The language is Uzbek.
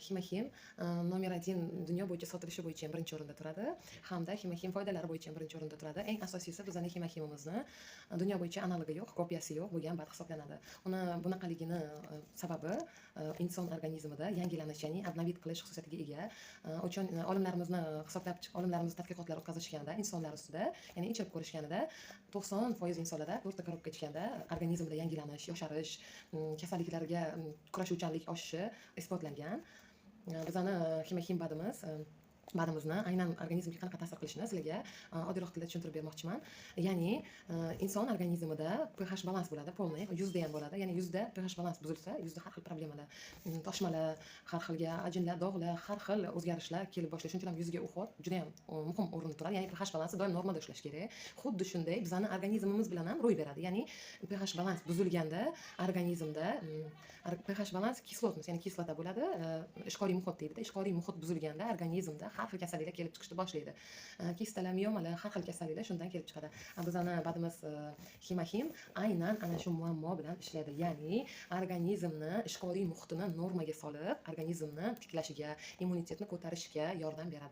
Himohim nomer 1 dunyo bo'yicha sotilishi bo'yicha ham birinchi o'rinda turadi, hamda Himohim foydalari bo'yicha ham birinchi o'rinda turadi. Eng asosiysi bizning Himohimimizni dunyo bo'yicha analogi yo'q, kopiyasi yo'q bo'lgan bat hisoblanadi. Uni bunaqaligini sababi inson organizmida yangilanish, ya'ni obnovit qilish xususiyatiga ega. Uchun olimlarimiz tadqiqotlar o'tkazishganda insonlar ustida, ya'ni ichib ko'rishganida 90% insonlarda to'rtta korobka ichganda organizmda yangilanish, yosharish, kasalliklarga kurashuvchanlik oshishi isbotlangan. Bizani Himohim badimizni aynan organizmga qanaqa ta'sir qilishini sizlarga oddiyroq tilda tushuntirib bermoqchiman. Ya'ni inson organizmida pH balans bo'ladi, polniy, 100 da ham bo'ladi. Ya'ni 100 da pH balans buzilsa, 100 da har xil problemalar, toshmalar, har xilga ajinlar, dog'lar, har xil o'zgarishlar kelib boshlaydi. Shuning uchun ham yuzga uhod juda ham muhim o'rinda turadi. Ya'ni pH balansi doim normada ishlash kerak. Xuddi shunday bizani organizmimiz bilan ham ro'y beradi. Ya'ni pH balans buzilganda organizmda pH balans kislotность, ya'ni kislota bo'ladi, ishqoriy muhit deydi. Ishqoriy muhit buzilganda organizmda har xil kasalliklar kelib chiqishni boshlaydi. Kistalar, miomalar, har xil kasalliklar shundan kelib chiqadi. Bizani badimiz Himohim aynan ana shu muammo bilan ishlaydi. Ya'ni organizmni ishqoriy muhitini normaga solib, organizmni tiklashiga, immunitetni ko'tarishiga yordam beradi.